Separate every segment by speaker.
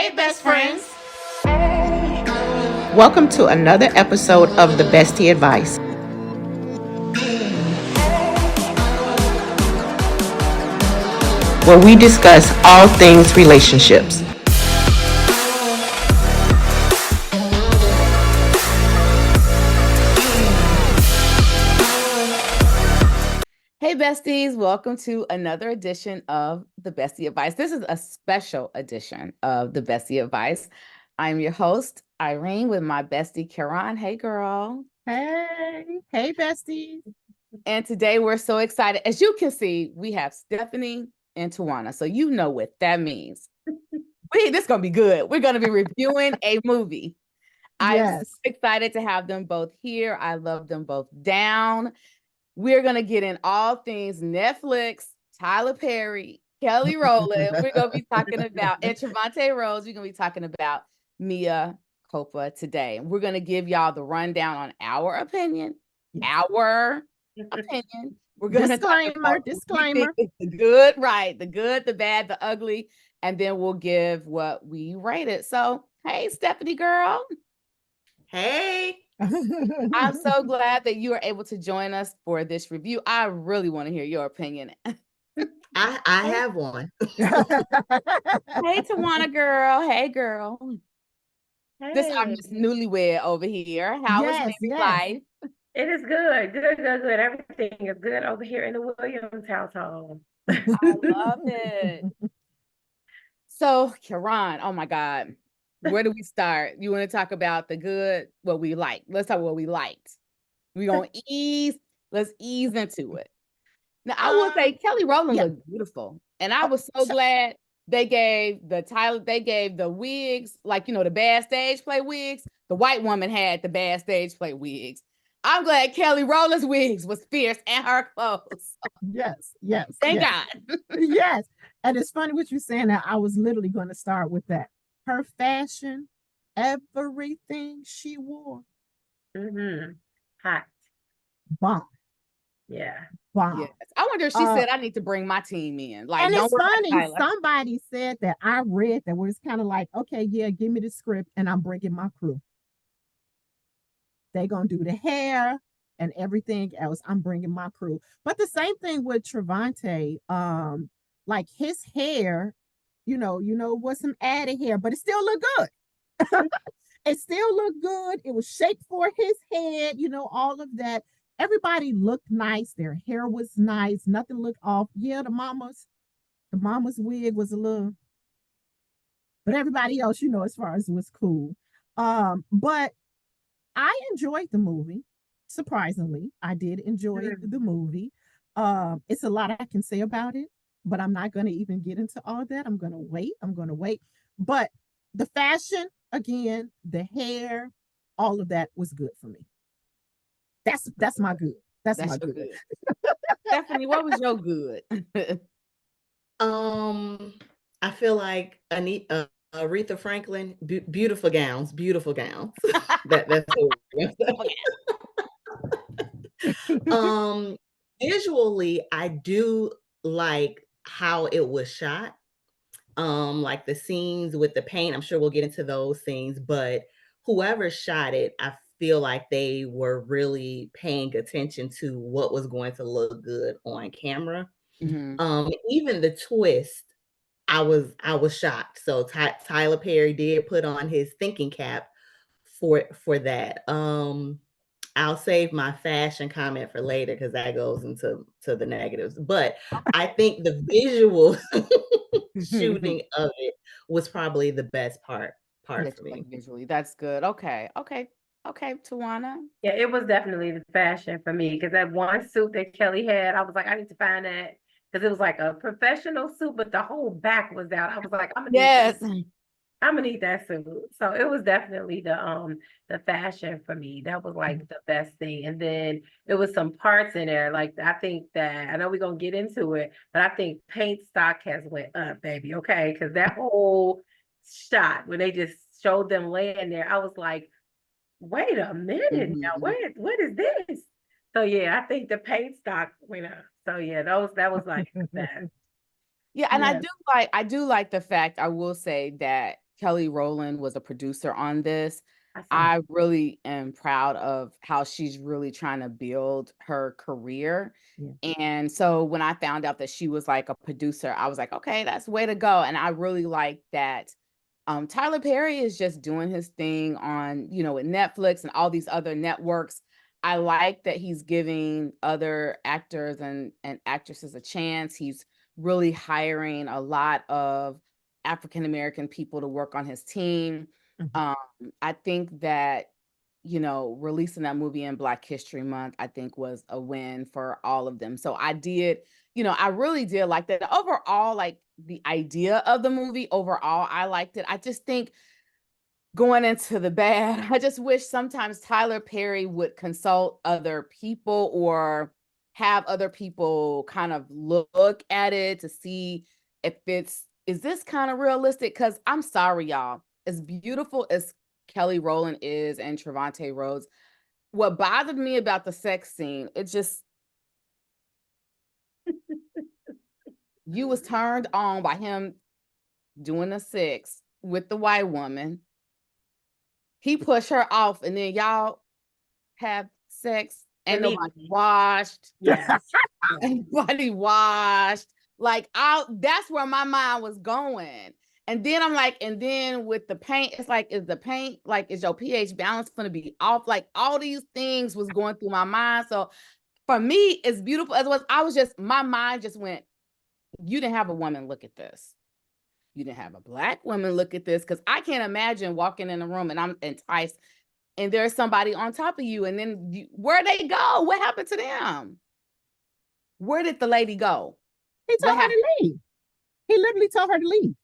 Speaker 1: Hey, best friends.
Speaker 2: Welcome to another episode of the Bestie Advice, where we discuss all things relationships.
Speaker 1: Hey, besties. Welcome to another edition of the Bestie Advice. This is a special edition of the Bestie Advice. I'm your host, Irene, with my bestie, Karan. Hey, girl.
Speaker 2: Hey besties.
Speaker 1: And today we're so excited. As you can see, we have Stefanie and Tjuana. So you know what that means. This is going to be good. We're going to be reviewing a movie. I'm so excited to have them both here. I love them both down. We're going to get in all things Netflix, Tyler Perry, Kelly Rowland. We're going to be talking about, and Trevante Rose, we're going to be talking about Mea Culpa today. We're going to give y'all the rundown on our opinion. We're going to disclaimer. The good, right? The good, the bad, the ugly. And then we'll give what we rated. So, hey, Stefanie girl.
Speaker 3: Hey.
Speaker 1: I'm so glad that you are able to join us for this review. I really want to hear your opinion.
Speaker 3: I have one.
Speaker 1: Hey, Tjuana girl. Hey, girl.
Speaker 4: Hey.
Speaker 1: This is our newlywed over here. How is baby life?
Speaker 4: It is good. Good. Everything is good over here in the Williams household.
Speaker 1: I love it. So, Karan, oh my God. Where do we start? You want to talk about the good, what we like? Let's talk about what we liked. We're going to let's ease into it. Now, I will say Kelly Rowland looked beautiful. And I was so glad they gave the wigs, like, you know, the bad stage play wigs. The white woman had the bad stage play wigs. I'm glad Kelly Rowland's wigs was fierce and her clothes.
Speaker 5: Yes.
Speaker 1: Thank God.
Speaker 5: Yes. And it's funny what you're saying that I was literally going to start with that. Her fashion, everything she wore.
Speaker 4: Hot.
Speaker 5: Bomb.
Speaker 4: Yeah.
Speaker 5: Bomb.
Speaker 1: Yes. I wonder if she said, I need to bring my team in. Like,
Speaker 5: and it's funny. Somebody said that I read that where it's kind of like, okay, yeah, give me the script and I'm bringing my crew. They're going to do the hair and everything else. I'm bringing my crew. But the same thing with Trevante, like his hair, you know, was some added hair, but it still looked good. It still looked good. It was shaped for his head, you know, all of that. Everybody looked nice. Their hair was nice. Nothing looked off. Yeah, the mama's wig was a little, but everybody else, you know, as far as it was cool. But I enjoyed the movie. Surprisingly, I did enjoy the movie. It's a lot I can say about it, but I'm not going to even get into all that. I'm going to wait. But the fashion, again, the hair, all of that was good for me. That's my good. That's my good.
Speaker 1: Stefanie, what was your good?
Speaker 3: I feel like Aretha Franklin, beautiful gowns. That's visually, I do like how it was shot. Like the scenes with the paint. I'm sure we'll get into those scenes, but whoever shot it, I feel like they were really paying attention to what was going to look good on camera. Even the twist, I was shocked. So Tyler Perry did put on his thinking cap for that. I'll save my fashion comment for later because that goes into the negatives. But I think the visual shooting of it was probably the best part for me.
Speaker 1: Visually, that's good. Okay, Tjuana.
Speaker 4: Yeah, it was definitely the fashion for me because that one suit that Kelly had, I was like, I need to find that because it was like a professional suit, but the whole back was out. I was like, I'm gonna need that suit. So it was definitely the fashion for me. That was like the best thing. And then it was some parts in there. Like I think that I know we're gonna get into it, but I think paint stock has went up, baby. Okay. Cause that whole shot when they just showed them laying there, I was like, wait a minute now, what is this? So yeah, I think the paint stock went up. So yeah, that was like that.
Speaker 1: Yeah, and I do like the fact, I will say, that Kelly Rowland was a producer on this.
Speaker 4: I saw.
Speaker 1: I really am proud of how she's really trying to build her career.
Speaker 5: Yeah.
Speaker 1: And so when I found out that she was like a producer, I was like, okay, that's way to go. And I really like that. Tyler Perry is just doing his thing on, with Netflix and all these other networks. I like that he's giving other actors and actresses a chance. He's really hiring a lot of African American people to work on his team. I think that, releasing that movie in Black History Month, I think was a win for all of them. So I really did like that. Overall, like the idea of the movie, overall, I liked it. I just think going into the bad, I just wish sometimes Tyler Perry would consult other people or have other people kind of look at it to see if is this kind of realistic? Because I'm sorry, y'all, as beautiful as Kelly Rowland is and Trevante Rhodes, what bothered me about the sex scene, it just you was turned on by him doing the sex with the white woman. He pushed her off, and then y'all have sex. Ain't nobody washed.
Speaker 4: Yes.
Speaker 1: Nobody washed. Like, that's where my mind was going. And then I'm like, and then with the paint, it's like, is the paint, like, is your pH balance going to be off? Like, all these things was going through my mind. So for me, as beautiful as it was, my mind just went, you didn't have a woman look at this. You didn't have a Black woman look at this, because I can't imagine walking in a room and I'm enticed and there's somebody on top of you, and then where'd they go? What happened to them? Where did the lady go?
Speaker 5: He told her to leave. He literally told her to leave.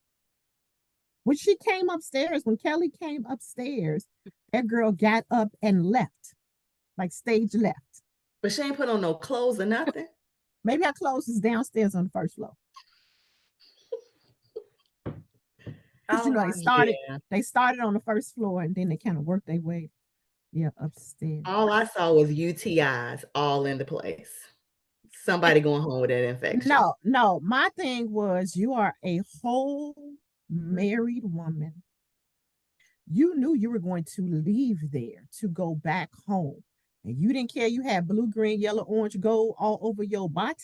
Speaker 5: When she came upstairs, when Kelly came upstairs, that girl got up and left, like stage left.
Speaker 3: But she ain't put on no clothes or nothing.
Speaker 5: Maybe her clothes is downstairs on the first floor. Because they started on the first floor and then they kind of worked their way upstairs.
Speaker 3: All I saw was UTIs all in the place. Somebody going home with that infection.
Speaker 5: No. My thing was, you are a whole married woman. You knew you were going to leave there to go back home. And you didn't care you had blue, green, yellow, orange, gold all over your bate,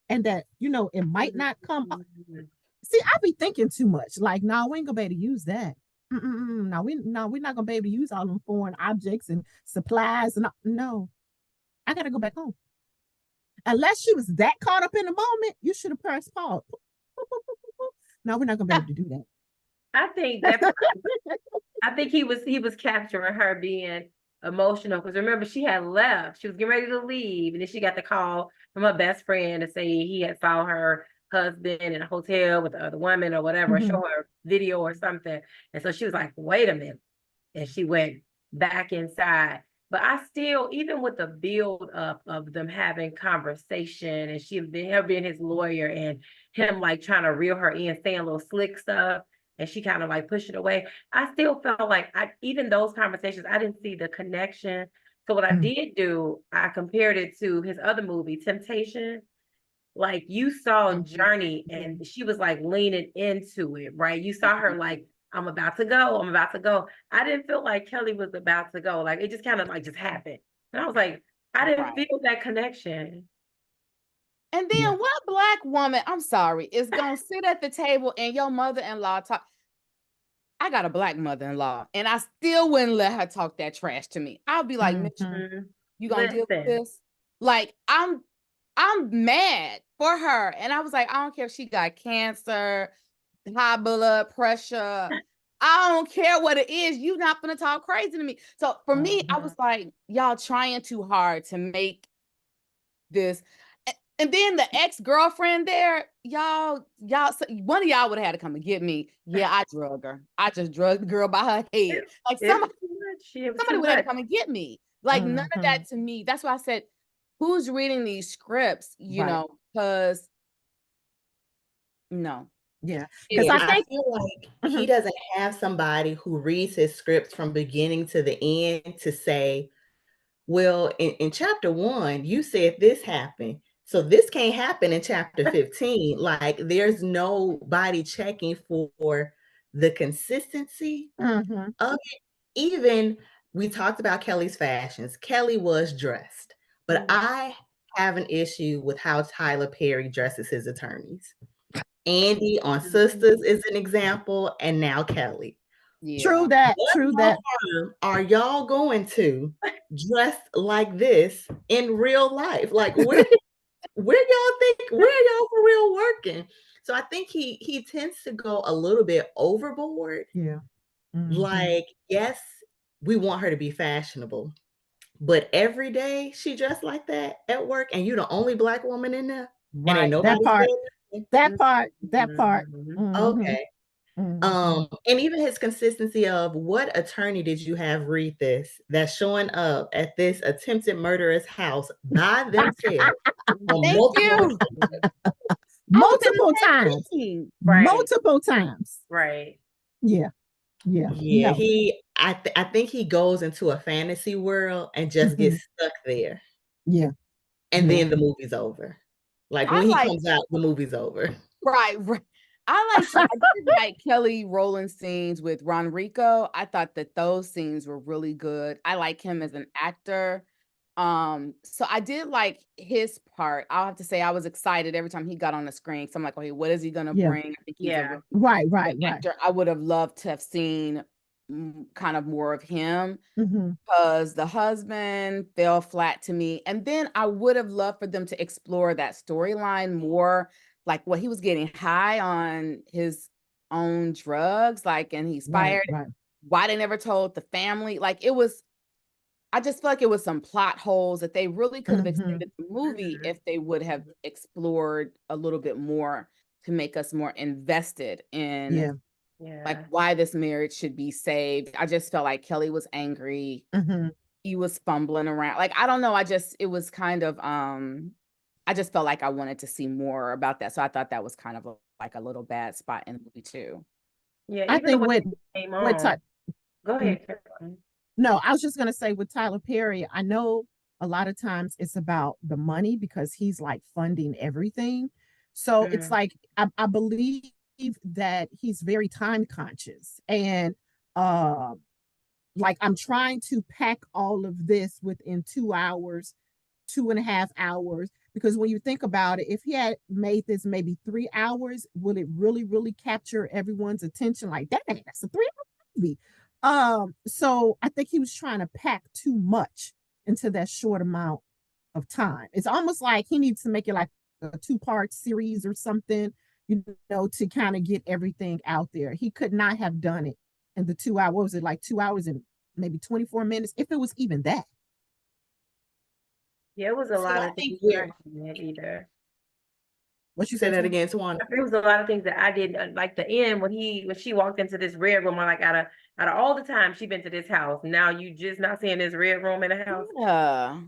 Speaker 5: and that, it might not come up. See, I be thinking too much. Like, no, we ain't gonna be able to use that. No, we're not gonna be able to use all them foreign objects and supplies. And no, I gotta go back home. Unless she was that caught up in the moment, you should have pressed pause. No, we're not gonna be able to do that.
Speaker 4: I think he was capturing her being emotional, because remember, she had left. She was getting ready to leave, and then she got the call from her best friend to say he had saw her husband in a hotel with the other woman or whatever, show her video or something. And so she was like, wait a minute. And she went back inside. But I still, even with the build up of them having conversation and her being his lawyer and him like trying to reel her in, saying little slick stuff, and she kind of like pushed it away, I still felt like even those conversations, I didn't see the connection. So what I did do, I compared it to his other movie, Temptation. Like, you saw Journey and she was like leaning into it, right? You saw her like, I'm about to go. I didn't feel like Kelly was about to go. Like, it just kind of like just happened. And I was like, I didn't feel that connection.
Speaker 1: And then what Black woman, I'm sorry, is going to sit at the table and your mother-in-law talk? I got a Black mother-in-law and I still wouldn't let her talk that trash to me. I'll be like, you going to deal with this? Like, I'm mad for her. And I was like, I don't care if she got cancer, high blood pressure. I don't care what it is. You're not going to talk crazy to me. So for me, I was like, y'all trying too hard to make this. And then the ex-girlfriend there, y'all, one of y'all would have had to come and get me. Yeah, I drug her. I just drugged the girl by her head. Like, somebody would have to come and get me. Like, none of that to me. That's why I said, who's reading these scripts, because no.
Speaker 5: Yeah. Because
Speaker 3: I feel like he doesn't have somebody who reads his scripts from beginning to the end to say, well, in chapter 1, you said this happened. So this can't happen in chapter 15. Like, there's nobody checking for the consistency
Speaker 5: Mm-hmm.
Speaker 3: of it. Even we talked about Kelly's fashions. Kelly was dressed, but I have an issue with how Tyler Perry dresses his attorneys. Andy on Sisters is an example, and now Kelly.
Speaker 5: True that.
Speaker 3: What
Speaker 5: True
Speaker 3: law
Speaker 5: that.
Speaker 3: firm are y'all going to dress like this in real life? Like where y'all for real working? So I think he tends to go a little bit overboard.
Speaker 5: Yeah. Mm-hmm.
Speaker 3: Like, yes, we want her to be fashionable, but every day she dressed like that at work, and you're the only Black woman in there, and ain't
Speaker 5: Right.
Speaker 3: nobody
Speaker 5: That part.
Speaker 4: Mhm.
Speaker 3: Okay.
Speaker 5: Mm-hmm.
Speaker 3: And even his consistency of what attorney did you have read this that's showing up at this attempted murderous house by themselves on
Speaker 1: Thank
Speaker 3: multiple
Speaker 1: you.
Speaker 5: Multiple times.
Speaker 4: Right.
Speaker 5: Multiple times.
Speaker 4: Right.
Speaker 5: Yeah. Yeah.
Speaker 3: Yeah,
Speaker 5: No.
Speaker 3: I think he goes into a fantasy world and just gets stuck there.
Speaker 5: Yeah.
Speaker 3: And
Speaker 5: Yeah.
Speaker 3: then the movie's over. Like
Speaker 1: I
Speaker 3: when he
Speaker 1: like
Speaker 3: comes out, the movie's over.
Speaker 1: right. I did like Kelly Rowland scenes with Ronrico. I thought that those scenes were really good. I like him as an actor. So I did like his part. I'll have to say I was excited every time he got on the screen. So I'm like, okay, what is he gonna
Speaker 5: Yeah.
Speaker 1: bring? I think he's a really
Speaker 5: Right.
Speaker 1: good actor. I would have loved to have seen kind of more of him
Speaker 5: Mm-hmm.
Speaker 1: because the husband fell flat to me. And then I would have loved for them to explore that storyline more, like what he was getting high on his own drugs, like, and he's fired.
Speaker 5: Right.
Speaker 1: Why they never told the family? Like it was, I just feel like it was some plot holes that they really could have extended the movie if they would have explored a little bit more to make us more invested in like why this marriage should be saved. I just felt like Kelly was angry.
Speaker 5: Mm-hmm.
Speaker 1: He was fumbling around. Like, I don't know. It was kind of, I just felt like I wanted to see more about that. So I thought that was kind of like a little bad spot in the movie too.
Speaker 4: Yeah.
Speaker 5: I
Speaker 4: Even
Speaker 5: think
Speaker 4: when
Speaker 5: with
Speaker 4: it came on. Go ahead, Caroline.
Speaker 5: No, I was just gonna say with Tyler Perry, I know a lot of times it's about the money because he's like funding everything. So it's like I believe that he's very time conscious and like I'm trying to pack all of this within 2 hours, 2.5 hours. Because when you think about it, if he had made this maybe 3 hours, will it really capture everyone's attention? Like, dang, that's a 3 hour movie. So I think he was trying to pack too much into that short amount of time. It's almost like he needs to make it like a 2-part series or something, to kind of get everything out there. He could not have done it in the 2 hours. What was it, like 2 hours and maybe 24 minutes, if it was even that?
Speaker 4: Yeah, it was a lot of things that I didn't either.
Speaker 5: What you
Speaker 3: Say that
Speaker 5: said?
Speaker 3: again, Tjuana.
Speaker 4: There was a lot of things that I didn't like. The end when she walked into this red room, I'm like, out of all the time she been to this house, now you just not seeing this red room in the house.
Speaker 1: Yeah.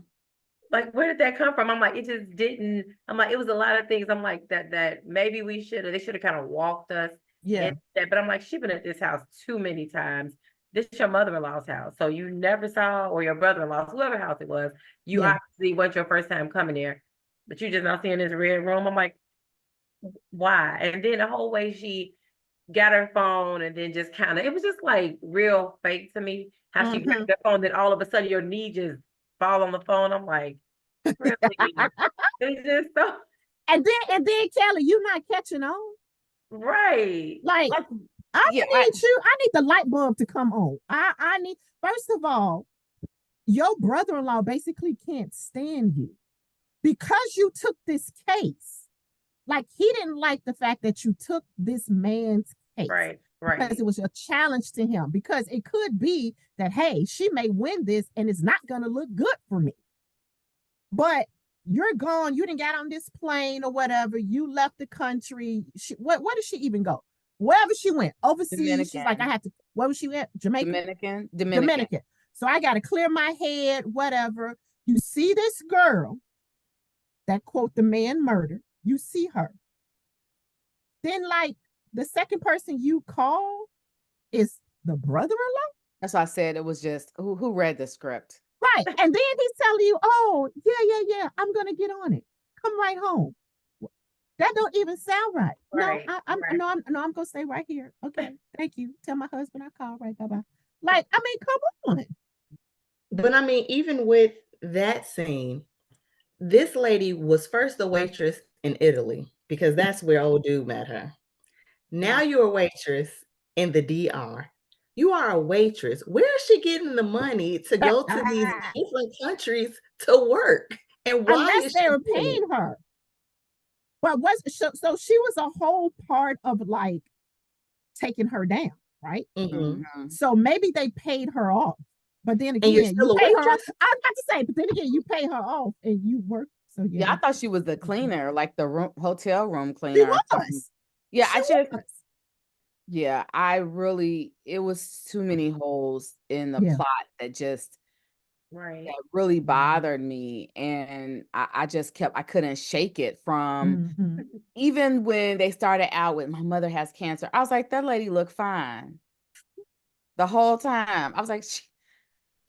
Speaker 4: Like, where did that come from? I'm like, it just didn't. I'm like, it was a lot of things. I'm like, that maybe they should have kind of walked us.
Speaker 5: Yeah.
Speaker 4: But I'm like, she been at this house too many times. This is your mother-in-law's house. So you never saw, or your brother-in-law's, whoever house it was, you obviously wasn't your first time coming there, but you just not seeing this red room. I'm like, why? And then the whole way she got her phone and then just kind of, it was just like real fake to me. How she grabbed the phone, then all of a sudden your knee just fall on the phone. I'm like, really? It's just so.
Speaker 5: And then Kelly, you not catching on,
Speaker 4: right?
Speaker 5: Like I need the light bulb to come on. I need, first of all, your brother-in-law basically can't stand you because you took this case. Like, he didn't like the fact that you took this man's case.
Speaker 4: Right.
Speaker 5: Because it was a challenge to him. Because it could be that, hey, she may win this and it's not going to look good for me. But you're gone. You didn't get on this plane or whatever. You left the country. Where did she even go? Wherever she went, overseas. Dominican. She's like, I had to. Where was she at? Jamaica? Dominican. So I got to clear my head, whatever. You see this girl that, quote, the man murdered. You see her. Then, like, the second person you call is the brother-in-law.
Speaker 1: That's why I said it was just who read the script.
Speaker 5: Right. And then he's telling you, oh, yeah, I'm going to get on it. Come right home. That don't even sound right.
Speaker 4: Right.
Speaker 5: No, I'm
Speaker 4: Right.
Speaker 5: no, I'm gonna stay right here. Okay, thank you. Tell my husband I call. Right, bye bye. Like, I mean, come on.
Speaker 3: But I mean, even with that scene, this lady was first a waitress in Italy because that's where old dude met her. Now you're a waitress in the DR. You are a waitress. Where is she getting the money to go to these different countries to work? And why
Speaker 5: Unless
Speaker 3: is
Speaker 5: they
Speaker 3: she
Speaker 5: were
Speaker 3: doing it?
Speaker 5: paying her. But so she was a whole part of like taking her down, right?
Speaker 3: Mhm.
Speaker 5: So maybe they paid her off. But then
Speaker 3: And you're
Speaker 5: again, you
Speaker 3: still a
Speaker 5: pay her off.
Speaker 3: waitress?
Speaker 5: I was about to say, but then again, you pay her off and you work. So
Speaker 1: Yeah,
Speaker 5: yeah.
Speaker 1: I thought she was the cleaner, like the hotel room
Speaker 5: She
Speaker 1: cleaner or something.
Speaker 5: was.
Speaker 1: Yeah,
Speaker 5: She was.
Speaker 1: yeah, it was too many holes in the
Speaker 5: Yeah.
Speaker 1: plot that
Speaker 4: Right.
Speaker 1: really bothered me. And I couldn't shake it from,
Speaker 5: Mhm.
Speaker 1: even when they started out with my mother has cancer. I was like, that lady looked fine the whole time. I was like,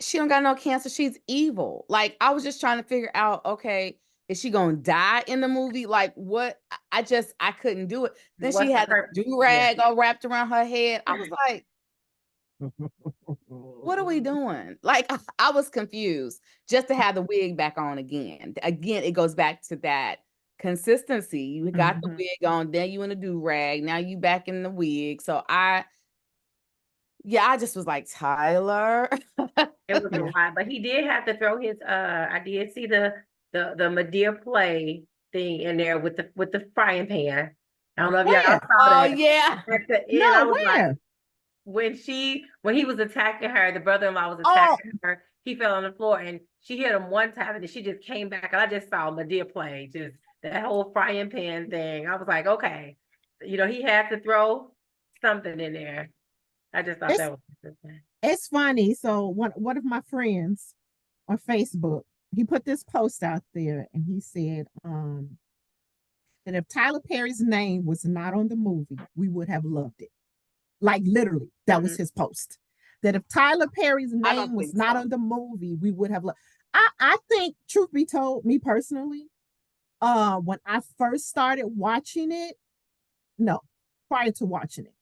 Speaker 1: she don't got no cancer. She's evil. Like, I was just trying to figure out, okay, is she gonna die in the movie? Like, what? I couldn't do it. Then
Speaker 4: What's
Speaker 1: she
Speaker 4: the
Speaker 1: had the
Speaker 4: purpose? Yeah.
Speaker 1: do-rag all wrapped around her head. I was like, what are we doing? Like, I was confused just to have the wig back on again. Again, it goes back to that consistency. You got the wig on, then you in a do-rag, now you back in the wig. So I just was like, Tyler.
Speaker 4: It was a lot, but he did have to throw his I did see the Medea play thing in there with the frying pan. I don't know if y'all
Speaker 5: Where?
Speaker 4: saw
Speaker 1: Oh
Speaker 4: that.
Speaker 1: yeah.
Speaker 4: At the end, I
Speaker 5: No,
Speaker 4: was like,
Speaker 5: where?
Speaker 4: when he was attacking her, the brother-in-law was
Speaker 5: Oh,
Speaker 4: attacking her, he fell on the floor and she hit him one time and then she just came back and I just saw Medea play, just that whole frying pan thing. I was like, okay, he had to throw something in there. I just thought
Speaker 5: it's
Speaker 4: that was interesting.
Speaker 5: it's funny. So one of my friends on Facebook, he put this post out there and he said, that if Tyler Perry's name was not on the movie, we would have loved it. Like literally, that was his post. That if Tyler Perry's
Speaker 1: I
Speaker 5: name
Speaker 1: don't
Speaker 5: was
Speaker 1: think
Speaker 5: not
Speaker 1: so.
Speaker 5: on the movie, we would have loved. I think, truth be told, me personally, when I first started watching it, no, prior to watching it,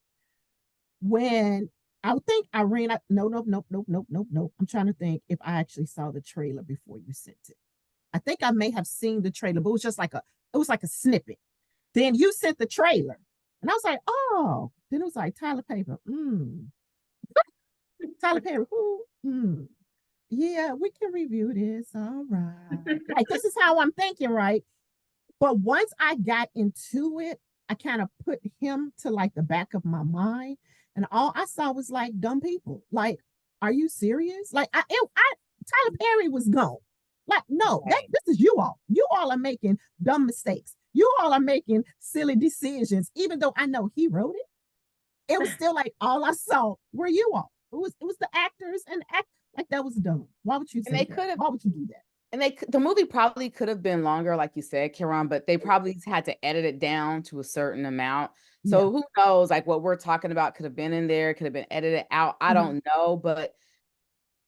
Speaker 5: when I think I ran out, no. I'm trying to think if I actually saw the trailer before you sent it. I think I may have seen the trailer, but it was like a snippet. Then you sent the trailer, and I was like, oh. Then it was like Tyler Paper, Tyler Perry, yeah, we can review this. All right, like this is how I'm thinking, right? But once I got into it, I kind of put him to like the back of my mind, and all I saw was like dumb people. Like, are you serious? Like, Tyler Perry was gone. Like, no, this is you all. You all are making dumb mistakes. You all are making silly decisions. Even though I know he wrote it was still like all I saw were you all. It was the actors and act like that was dumb. Why would you say that? Why would you do that?
Speaker 1: And the movie probably could have been longer, like you said, Kiran, but they probably had to edit it down to a certain amount. So who knows, like what we're talking about could have been in there, could have been edited out. I don't know, but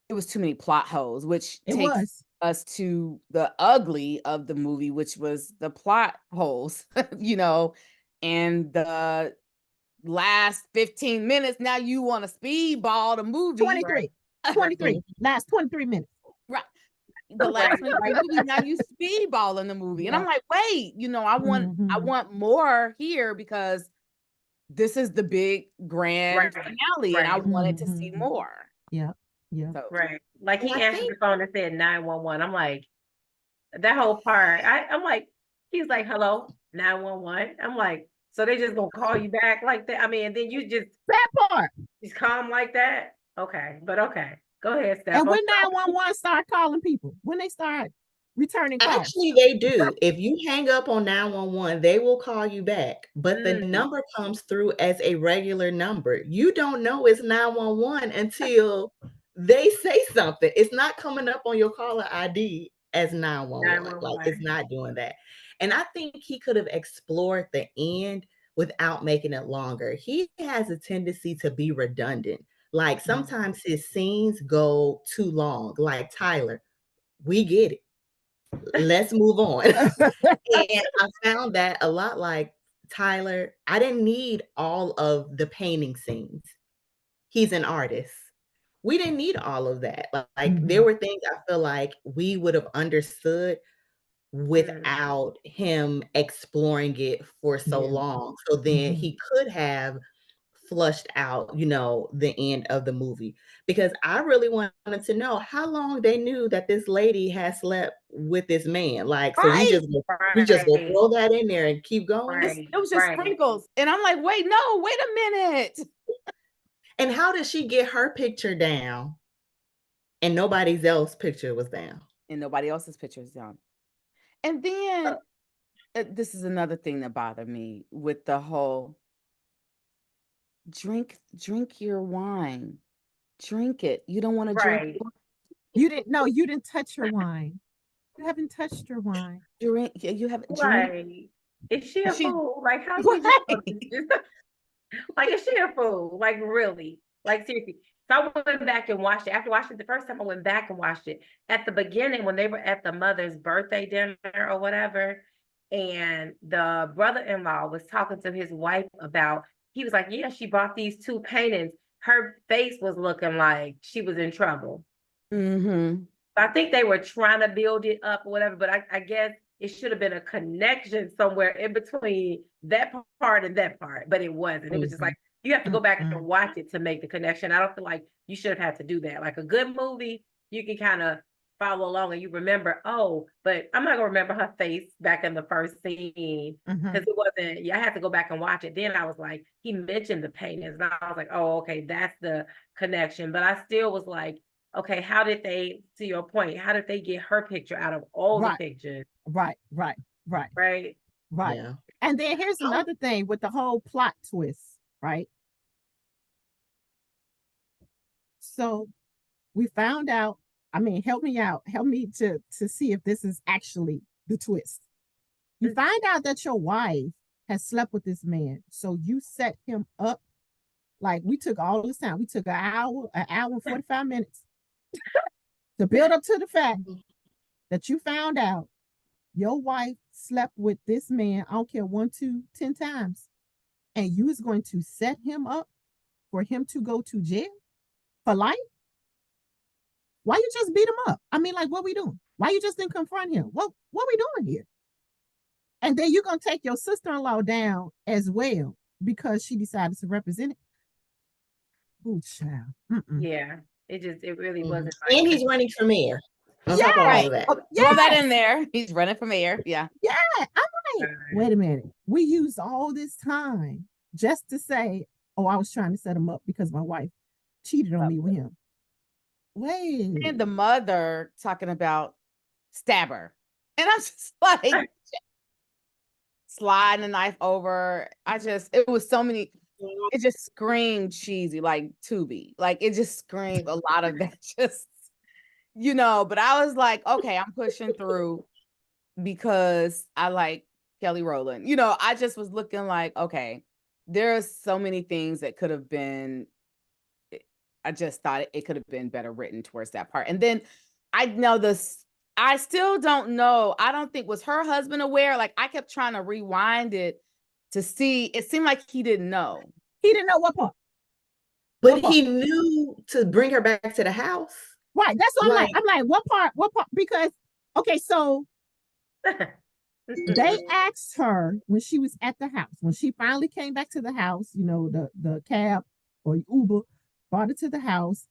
Speaker 1: it was too many plot holes, which takes us to the ugly of the movie, which was the plot holes, and the last 15 minutes. Now you want to speedball the movie.
Speaker 5: 23. Last 23 minutes.
Speaker 1: Right. The last 23 movies, now you speedball in the movie. And I'm like, wait, I want more here because this is the big grand finale and I wanted to see more.
Speaker 5: Yeah.
Speaker 1: So,
Speaker 4: right. Like he answered the phone and said 911. I'm like, that whole part. I'm like, he's like, hello, 911. I'm like, so they just gonna call you back like that? I mean, and then you just
Speaker 5: that part.
Speaker 4: Just calm like that. Okay, but okay. Go ahead, Steph.
Speaker 5: And when 911 start calling people, when they start returning calls.
Speaker 3: Actually, they do. If you hang up on 911, they will call you back, but the number comes through as a regular number. You don't know it's 911 until they say something. It's not coming up on your caller ID as 911. Like, it's not doing that. And I think he could have explored the end without making it longer. He has a tendency to be redundant. Like, sometimes his scenes go too long. Like, Tyler, we get it. let's move on. And I found that a lot like Tyler, I didn't need all of the painting scenes. He's an artist. We didn't need all of that. Like there were things I feel like we would have understood without him exploring it for so
Speaker 5: Yeah.
Speaker 3: long. So then he could have flushed out, the end of the movie. Because I really wanted to know how long they knew that this lady had slept with this man. Like, so we
Speaker 1: Right.
Speaker 3: just go throw that in there and keep going.
Speaker 1: It was just sprinkles. And I'm like, wait a minute.
Speaker 3: And how did she get her picture down and nobody's else picture was down?
Speaker 1: And nobody else's picture is down. And then this is another thing that bothered me with the whole drink your wine. Drink it. You don't want to drink.
Speaker 5: You didn't touch her wine. You haven't touched her wine.
Speaker 1: Drink. You haven't
Speaker 4: Right. Is she a fool? Like, how
Speaker 1: Right.
Speaker 4: like, is she a fool? Like, really? Like, seriously. So I went back and watched it. After watching it the first time, I went back and watched it. At the beginning, when they were at the mother's birthday dinner or whatever, and the brother-in-law was talking to his wife about, he was like, yeah, she bought these 2 paintings. Her face was looking like she was in trouble. I think they were trying to build it up or whatever, but I guess it should have been a connection somewhere in between that part and that part, but it wasn't. It was just like, you have to go back and watch it to make the connection. I don't feel like you should have had to do that. Like a good movie, you can kind of follow along and you remember, but I'm not gonna remember her face back in the first scene because it wasn't, I had to go back and watch it. Then I was like, he mentioned the paintings and I was like, oh, okay, that's the connection. But I still was like, okay, how did they, to your point, how did they get her picture out of all the pictures?
Speaker 5: Right.
Speaker 3: Yeah.
Speaker 5: And then here's another thing with the whole plot twist, right? So we found out, help me out. Help me to see if this is actually the twist. You find out that your wife has slept with this man. So you set him up. Like we took all this time. We took an hour and 45 minutes to build up to the fact that you found out your wife slept with this man, I don't care, 1, 2, 10 times. And you was going to set him up for him to go to jail for life? Why you just beat him up? Like, what we doing? Why you just didn't confront him? What we doing here? And then you're going to take your sister-in-law down as well because she decided to represent it. Oh, child.
Speaker 4: Yeah, it really wasn't.
Speaker 3: And he's running for mayor. On top of all of that.
Speaker 1: Throw that in there. He's running for mayor. Yeah.
Speaker 5: Yeah. I'm like, wait a minute. We used all this time just to say, I was trying to set him up because my wife cheated on me with him. Wait.
Speaker 1: And the mother talking about stab her. And I'm just like sliding the knife over. It was so many, it just screamed cheesy, like Tubi. Like it just screamed a lot of that but I was like, okay, I'm pushing through because I like Kelly Rowland. I just was looking like, okay, there's so many things that could have been, I just thought it could have been better written towards that part. And then I still don't know. I don't think, was her husband aware? Like I kept trying to rewind it to see. It seemed like he didn't know.
Speaker 5: He didn't know what part.
Speaker 3: But he knew to bring her back to the house.
Speaker 5: Right. That's what I'm like, what part? Because, okay, so they asked her when she was at the house, when she finally came back to the house, the cab or Uber brought her to the house,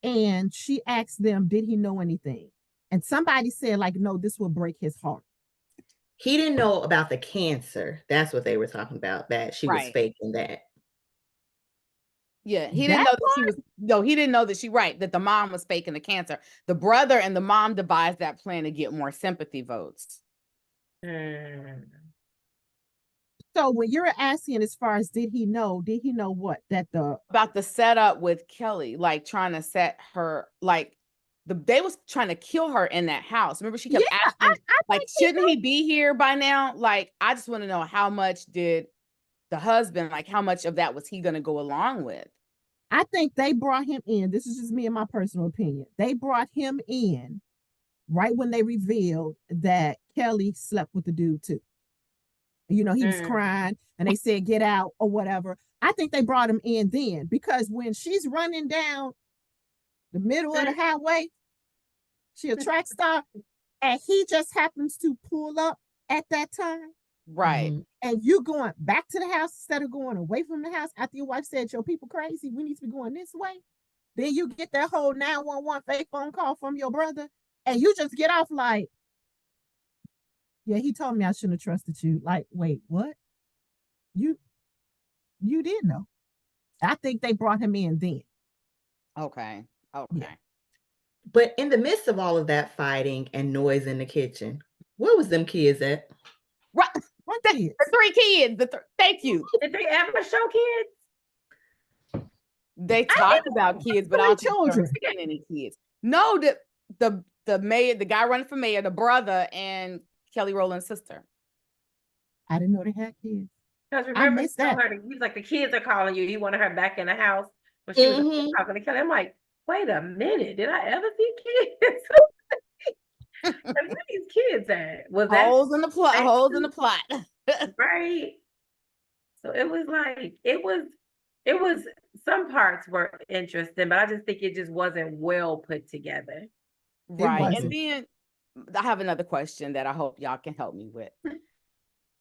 Speaker 5: and she asked them, did he know anything? And somebody said, like, no, this will break his heart.
Speaker 3: He didn't know about the cancer. That's what they were talking about, that she was faking that.
Speaker 1: Yeah, he didn't know that he didn't know that that the mom was faking the cancer. The brother and the mom devised that plan to get more sympathy votes.
Speaker 5: So when you're asking as far as did he know what?
Speaker 1: About the setup with Kelly, like trying to set her, like they was trying to kill her in that house. Remember, she kept asking, like, shouldn't he be here by now? Like, I just want to know how much did the husband, like how much of that was he going to go along with?
Speaker 5: I think they brought him in. This is just me and my personal opinion. They brought him in right when they revealed that Kelly slept with the dude too. You know, he was crying and they said, get out or whatever. I think they brought him in then because when she's running down the middle of the highway, she a track star, and he just happens to pull up at that time.
Speaker 1: Right.
Speaker 5: And you going back to the house instead of going away from the house after your wife said, your people crazy, we need to be going this way. Then you get that whole 911 fake phone call from your brother, and you just get off like, yeah, he told me I shouldn't have trusted you. Like, wait, what? You did know. I think they brought him in then.
Speaker 1: Okay.
Speaker 5: Yeah.
Speaker 3: But in the midst of all of that fighting and noise in the kitchen, where was them kids at?
Speaker 1: Right.
Speaker 5: What
Speaker 1: The
Speaker 5: kids?
Speaker 1: 3 kids. Thank you.
Speaker 4: Did they ever show kids?
Speaker 1: They talked about kids, but I don't think
Speaker 5: children.
Speaker 1: there were any kids. No, the mayor, the guy running for mayor, the brother, and Kelly Rowland's sister.
Speaker 5: I didn't know they had kids.
Speaker 4: Because remember,
Speaker 5: missed that.
Speaker 4: he was like, the kids are calling you. He wanted her back in the house. But she was talking to Kelly. I'm like, wait a minute. Did I ever see kids? And where these kids at? Was that
Speaker 1: Holes in the plot. Holes in the plot.
Speaker 4: right? So it was like, it was some parts were interesting, but I just think it just wasn't well put together.
Speaker 1: Right. And then I have another question that I hope y'all can help me with.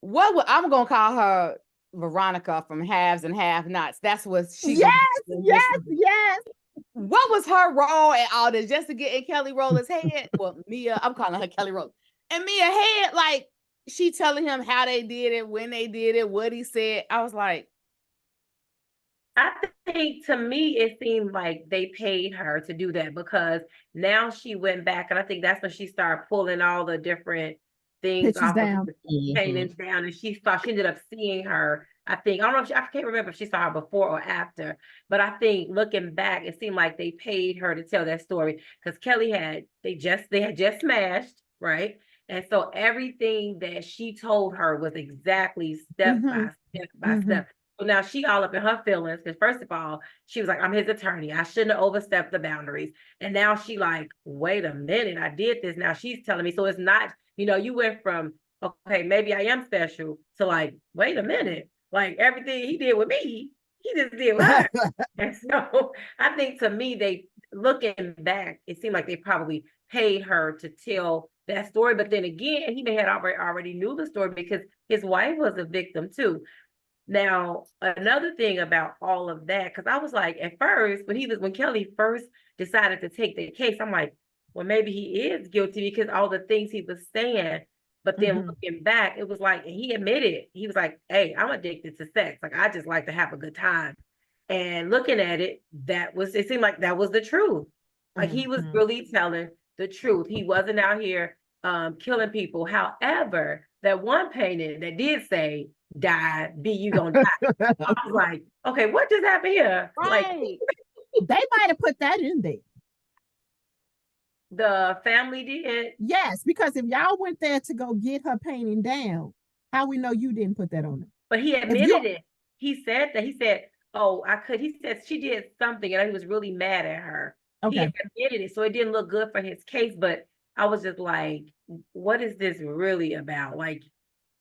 Speaker 1: I'm gonna call her Veronica from Halves and Half Nots. That's what she.
Speaker 5: Yes.
Speaker 1: What was her role in all this? Just to get in Kelly Rowland's head? Well, Mea, I'm calling her Kelly Rowland. And Mea head, like she telling him how they did it, when they did it, what he said. I was like,
Speaker 4: I think to me, it seemed like they paid her to do that because now she went back, and I think that's when she started pulling all the different things
Speaker 5: pictures
Speaker 4: off
Speaker 5: down.
Speaker 4: of the paintings down, and she ended up seeing her. I think, I don't know if I can't remember if she saw her before or after, but I think looking back, it seemed like they paid her to tell that story because Kelly had just smashed, right? And so everything that she told her was exactly step by step by step. So now she all up in her feelings because first of all, she was like, I'm his attorney. I shouldn't have overstepped the boundaries. And now she like, wait a minute, I did this. Now she's telling me. So it's not, you went from, okay, maybe I am special to like, wait a minute. Like everything he did with me, he just did with her. And so I think to me, looking back, it seemed like they probably paid her to tell that story. But then again, he may had already knew the story because his wife was a victim too. Now, another thing about all of that, because I was like, at first, when Kelly first decided to take the case, I'm like, well, maybe he is guilty because all the things he was saying. But then looking back, it was like, he admitted, he was like, hey, I'm addicted to sex. Like, I just like to have a good time. And looking at it, it seemed like that was the truth. Like he was really telling the truth. He wasn't out here killing people. However, that one painting that did say, die, you gonna die. I was like, okay, what just happened here?
Speaker 1: right.
Speaker 4: Like,
Speaker 5: they might have put that in there.
Speaker 4: The family did.
Speaker 5: Yes, because if y'all went there to go get her painting down, how we know you didn't put that on there?
Speaker 4: But he admitted it. He said that. He said, oh, I could. He said she did something and he was really mad at her. Okay. He admitted it. So it didn't look good for his case. But I was just like, what is this really about? Like,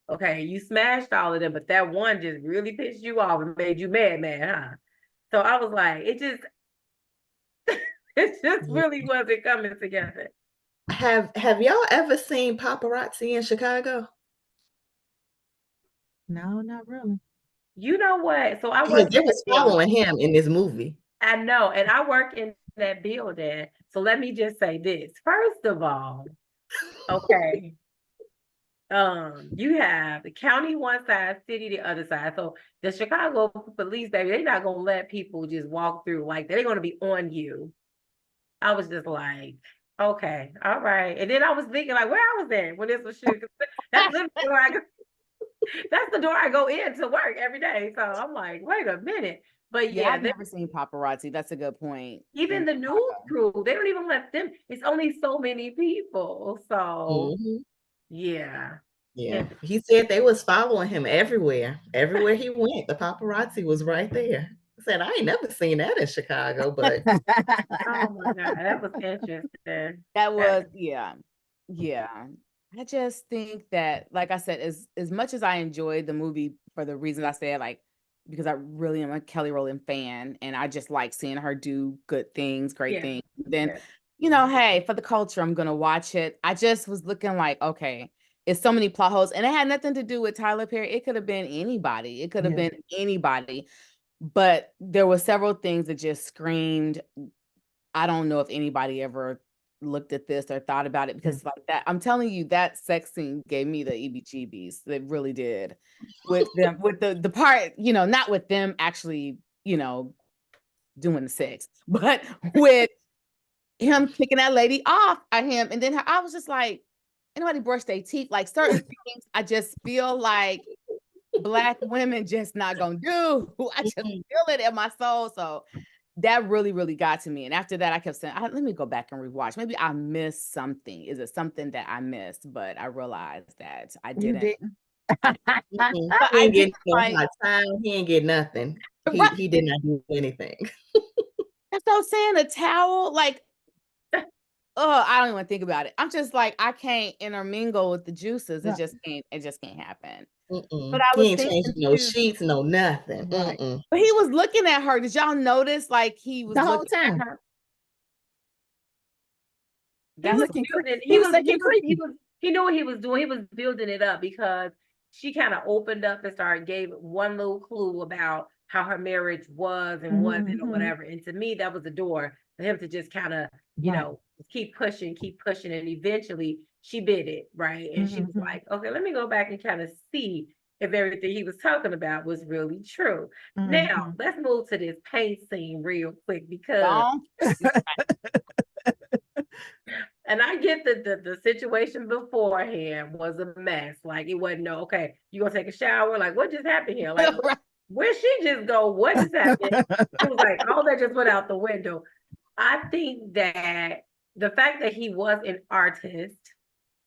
Speaker 4: okay, you smashed all of them, but that one just really pissed you off and made you mad, huh? So I was like, it just really wasn't coming together.
Speaker 3: Have y'all ever seen paparazzi in Chicago?
Speaker 5: No, not really.
Speaker 4: You know what? So I
Speaker 3: was following him in this movie.
Speaker 4: I know, and I work in that building. So let me just say this. First of all, okay. You have the county one side, city the other side. So the Chicago police, baby, they're not gonna let people just walk through like that. They're gonna be on you. I was just like, okay, all right. And then I was thinking like where I was at when this was shooting. That's the door I go in to work every day. So I'm like, wait a minute. But yeah,
Speaker 1: I've never seen paparazzi. That's a good point.
Speaker 4: Even the news crew, they don't even let them. It's only so many people. So yeah.
Speaker 3: He said they was following him everywhere. Everywhere he went, the paparazzi was right there. I said, I ain't never seen that in Chicago, but
Speaker 4: oh my God, that was interesting.
Speaker 1: That was, yeah. yeah. I just think that, like I said, as much as I enjoyed the movie for the reasons I said, like because I really am a Kelly Rowland fan, and I just like seeing her do good things, great things. Then, hey, for the culture, I'm gonna watch it. I just was looking like, okay, it's so many plot holes, and it had nothing to do with Tyler Perry. It could have been anybody. It could have been anybody, but there were several things that just screamed. I don't know if anybody ever looked at this or thought about it, because like that, I'm telling you, that sex scene gave me the EBGBs. It really did. With them, with the part, not with them actually, doing the sex, but with him kicking that lady off at him. And then I was just like, anybody brush their teeth? Like certain things, I just feel like Black women just not gonna do. I just feel it in my soul. So that really, really got to me. And after that, I kept saying, let me go back and rewatch. Maybe I missed something. Is it something that I missed? But I realized that I didn't.
Speaker 5: You didn't.
Speaker 3: He ain't get no hot time. He ain't get nothing. He did not do anything.
Speaker 1: That's what I'm saying. A towel, like, I don't even think about it. I'm just like, I can't intermingle with the juices. It just can't happen. But I was
Speaker 3: he ain't changing no sheets, no nothing.
Speaker 1: Right. But he was looking at her. Did y'all notice? Like he was
Speaker 5: the whole time.
Speaker 4: He was creepy. He knew what he was doing. He was building it up because she kind of opened up and gave one little clue about how her marriage was and wasn't or whatever. And to me, that was the door for him to just kind of, keep pushing. And eventually she bit it, right? And she was like, okay, let me go back and kind of see if everything he was talking about was really true. Now, let's move to this paint scene real quick because... And I get that the situation beforehand was a mess. Like it wasn't okay, you gonna take a shower? Like what just happened here? Like where she just go? What just happened? It was like all that just went out the window. I think that the fact that he was an artist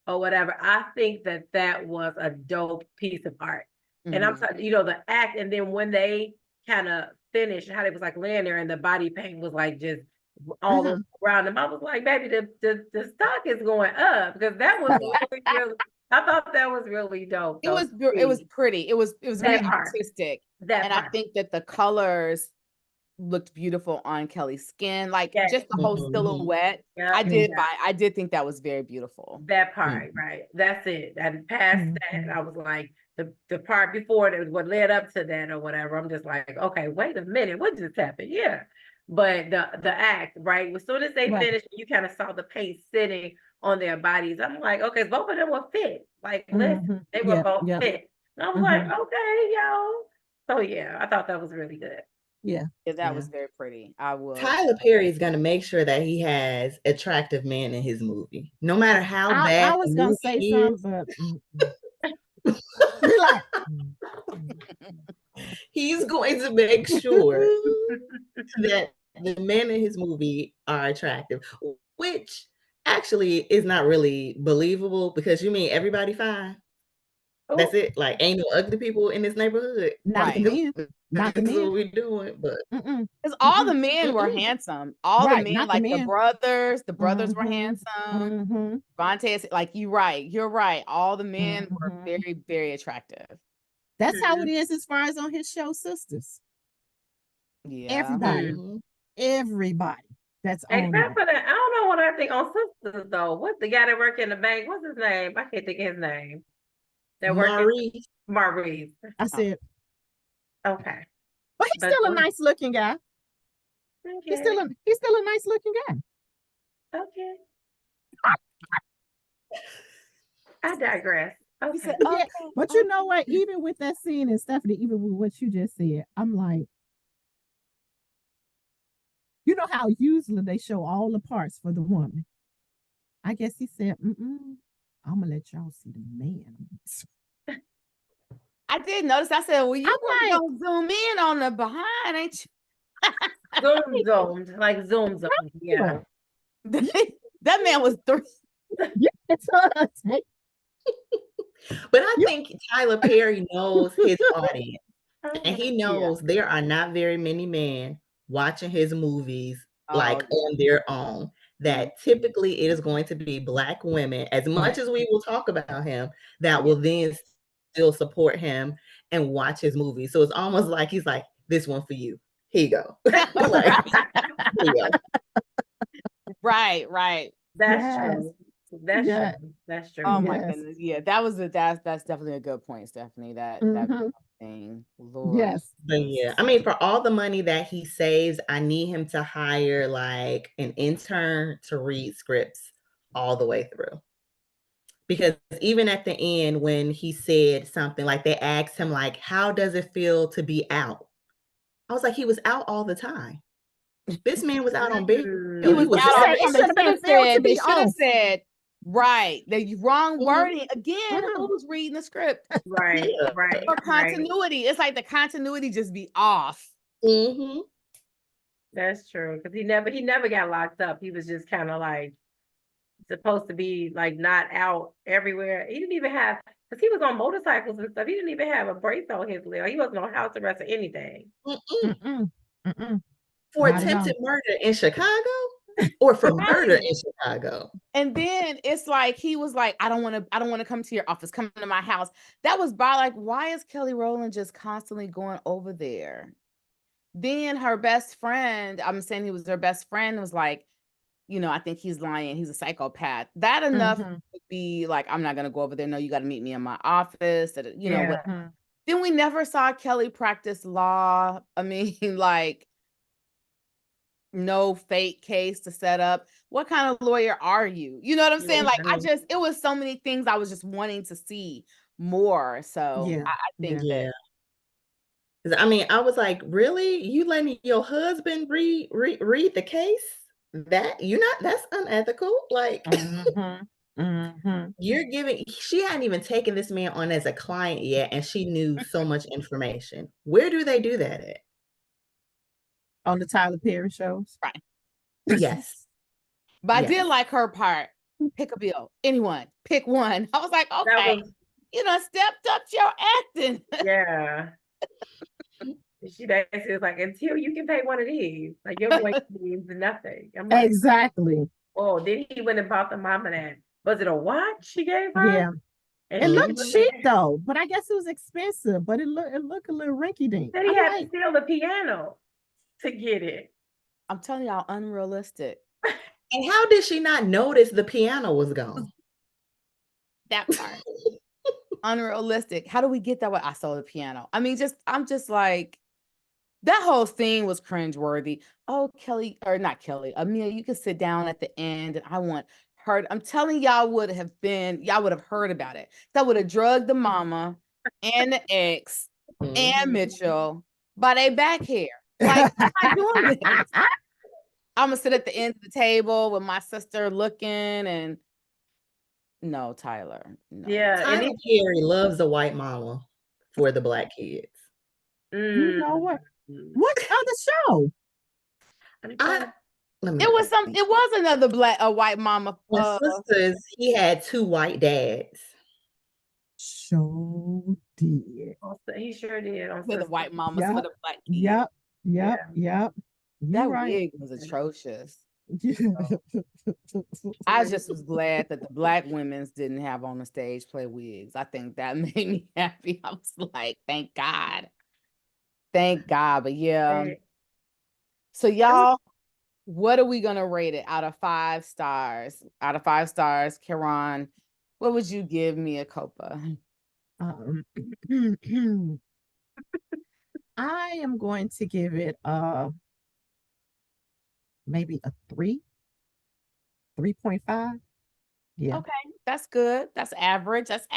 Speaker 4: or whatever, I think that was a dope piece of art. And I'm talking, the act, and then when they kind of finished, how they was like laying there and the body paint was like just all around them. I was like, baby, the stock is going up because that was really, I thought that was really dope.
Speaker 1: It was pretty. It was very artistic. And I think that the colors looked beautiful on Kelly's skin, like just the whole silhouette. I did think that was very beautiful.
Speaker 4: That part, right? That's it. And past that, I was like, the part before that, what led up to that or whatever. I'm just like, okay, wait a minute, what just happened? Yeah. But the act, right? As soon as they finished, you kind of saw the paint sitting on their bodies. I'm like, okay, both of them were fit. Like, listen, they were both fit. And I was like, okay, yo. So yeah, I thought that was really good.
Speaker 5: Yeah,
Speaker 1: that was very pretty. I will.
Speaker 3: Tyler Perry is going to make sure that he has attractive men in his movie, no matter how bad.
Speaker 5: I was going to say something, but
Speaker 3: he's going to make sure that the men in his movie are attractive, which actually is not really believable because you mean everybody fine? That's it. Like ain't no ugly people in this neighborhood.
Speaker 5: Not the men. Not the men.
Speaker 3: That's what we doing, but
Speaker 1: because all the men were handsome. All the men, like the brothers were handsome. Vontae, like you're right. All the men were very, very attractive.
Speaker 5: That's how it is as far as on his show, Sisters.
Speaker 1: Yeah,
Speaker 5: everybody. That's
Speaker 4: except for that. I don't know what I think on Sisters though. What's the guy that worked in the bank? What's his name? I can't think of his name. That Maurice.
Speaker 5: I said,
Speaker 4: okay,
Speaker 5: but he's still a nice looking guy. Okay. He's still a nice looking guy.
Speaker 4: Okay. I digress. Okay.
Speaker 5: Yeah, but you know what? Even with that scene, and Stephanie, even with what you just said, I'm like, you know how usually they show all the parts for the woman. I guess he said, I'm gonna let y'all see the man.
Speaker 1: I did notice. I said, well, you gonna zoom in on the behind, ain't you?
Speaker 4: Zoomed. Yeah.
Speaker 1: That man was 3.
Speaker 3: But I think Tyler Perry knows his audience. And he knows there are not very many men watching his movies like on their own. That typically it is going to be Black women, as much as we will talk about him, that will then still support him and watch his movies. So it's almost like he's like, this one for you. Here you go. Like, here you go.
Speaker 1: Right.
Speaker 4: That's true. That's true. That's true.
Speaker 1: Oh my goodness. Yeah, that's definitely a good point, Stephanie. That thing. Lord.
Speaker 5: Yes.
Speaker 3: But yeah, I mean, for all the money that he saves, I need him to hire like an intern to read scripts all the way through. Because even at the end, when he said something, like they asked him, like, how does it feel to be out? I was like, he was out all the time. This man was out on bail.
Speaker 1: He was out on
Speaker 5: it
Speaker 1: they should have said, right. The wrong wording. Again, who's reading the script?
Speaker 4: Right.
Speaker 1: For continuity. It's like the continuity just be off.
Speaker 4: That's true. Because he never got locked up. He was just kind of like supposed to be like not out everywhere. He didn't even have, because he was on motorcycles and stuff. He didn't even have a brace on his leg. He wasn't on house arrest or anything.
Speaker 3: For attempted murder in Chicago, or for murder in Chicago.
Speaker 1: And then it's like he was like, I don't want to come to your office, come to my house. That was by like, why is Kelly Rowland just constantly going over there? Then her best friend, I'm saying he was her best friend, was like, I think he's lying. He's a psychopath. That enough would be like, I'm not gonna go over there. No, you got to meet me in my office. Then we never saw Kelly practice law. I mean, like, no fake case to set up. What kind of lawyer are you? You know what I'm saying? Like, it was so many things I was just wanting to see more. So I think that.
Speaker 3: I mean, I was like, really? You letting your husband read the case? That's unethical. Like, you're giving, she hadn't even taken this man on as a client yet, and she knew so much information. Where do they do that at?
Speaker 5: On the Tyler Perry shows.
Speaker 1: Right.
Speaker 3: Yes.
Speaker 1: But I did like her part. Pick a bill. Anyone. Pick one. I was like, okay. Stepped up your acting.
Speaker 4: Yeah. She basically was like, until you can pay one of these, like your voice means nothing. I'm like,
Speaker 5: exactly.
Speaker 4: Oh, then he went and bought the mama that. Was it a watch she gave her?
Speaker 5: Yeah. And it looked cheap though, but I guess it was expensive. But it looked a little rinky dink.
Speaker 4: Then he had to steal the piano to get it.
Speaker 1: I'm telling y'all, unrealistic.
Speaker 3: And how did she not notice the piano was gone?
Speaker 1: That part. Unrealistic. How do we get that way? I saw the piano. I mean, I'm just like, that whole thing was cringeworthy. Oh, Kelly, or not Kelly, Mia, you can sit down at the end and I want her. I'm telling y'all would have heard about it. That would have drugged the mama and the ex and Mitchell by their back hair. Like, I'm not doing this. I'm gonna sit at the end of the table with my sister looking, and no, Tyler. No.
Speaker 4: Yeah,
Speaker 3: Tyler Perry loves a white mama for the Black kids.
Speaker 5: You know what? What other show?
Speaker 1: It was another white mama.
Speaker 3: Sisters, he had 2 white dads.
Speaker 5: So did.
Speaker 4: He sure did.
Speaker 1: For the white mamas for the Black kids.
Speaker 5: Yep.
Speaker 1: That wig was atrocious. I just was glad that the Black women's didn't have on the stage play wigs. I think that made me happy. I was like, thank God. But yeah. So y'all, what are we gonna rate it out of 5 stars? Out of 5 stars, Karan, what would you give Mea Culpa?
Speaker 5: I am going to give it maybe a 3.5. Yeah.
Speaker 1: Okay, that's good. That's average. Okay.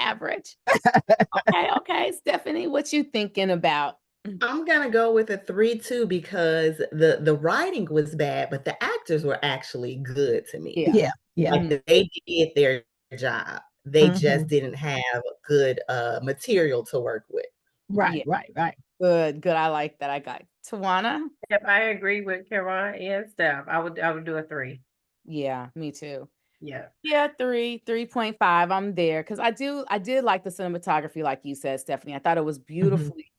Speaker 1: Stephanie, what you thinking about?
Speaker 3: I'm gonna go with a 3.2 because the writing was bad, but the actors were actually good to me.
Speaker 5: Yeah.
Speaker 3: Like, they did their job. They just didn't have good material to work with.
Speaker 5: Right.
Speaker 1: Good. I like that. I got Tjuana.
Speaker 4: Yep, I agree with Karan and Steph. I would do a 3.
Speaker 1: Yeah, me too.
Speaker 4: Yeah,
Speaker 1: 3.5. I'm there because I did like the cinematography, like you said, Stephanie. I thought it was beautifully,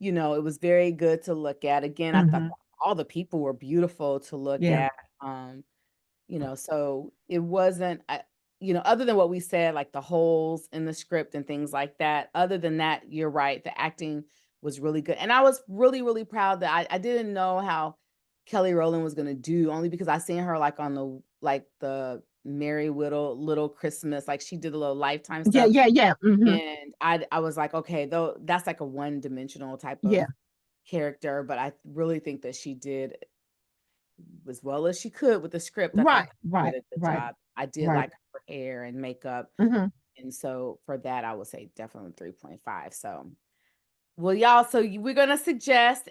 Speaker 1: it was very good to look at. Again, I thought the all the people were beautiful to look
Speaker 5: Yeah.
Speaker 1: at. So it wasn't, other than what we said, like the holes in the script and things like that. Other than that, you're right. The acting was really good. And I was really, really proud that I didn't know how Kelly Rowland was going to do, only because I seen her like on the Merry Little Christmas, like she did a little Lifetime stuff.
Speaker 5: Yeah.
Speaker 1: And I was like, okay, though that's like a one-dimensional type of character, but I really think that she did as well as she could with the script. I thought she did a good job. I did like her hair and makeup. And so for that, I would say definitely 3.5. So, well, y'all, so we're going to suggest,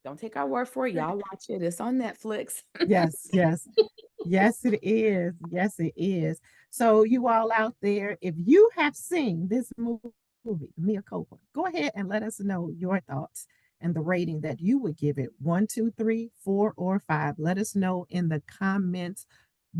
Speaker 1: don't take our word for it. Y'all watch it. It's on Netflix.
Speaker 5: Yes, it is. Yes, it is. So you all out there, if you have seen this movie, Mea Culpa, go ahead and let us know your thoughts and the rating that you would give it. 1, 2, 3, 4, or 5. Let us know in the comments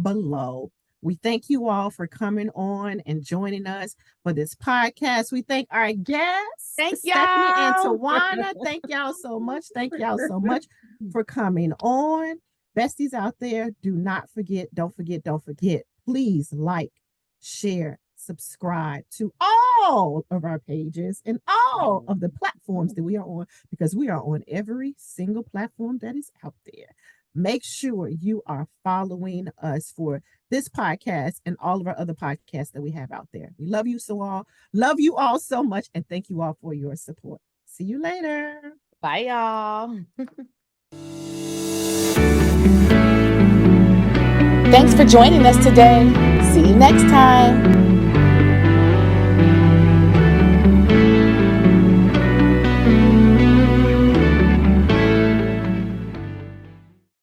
Speaker 5: below. We thank you all for coming on and joining us for this podcast. We thank our guests,
Speaker 1: Thank
Speaker 5: Stefanie and
Speaker 1: y'all.
Speaker 5: Tjuana. Thank y'all so much. Thank y'all so much for coming on. Besties out there, don't forget. Please like, share, subscribe to all of our pages and all of the platforms that we are on, because we are on every single platform that is out there. Make sure you are following us for this podcast and all of our other podcasts that we have out there. We love you all so much, and thank you all for your support. See you later.
Speaker 1: Bye, y'all.
Speaker 2: Thanks for joining us today. See you next time.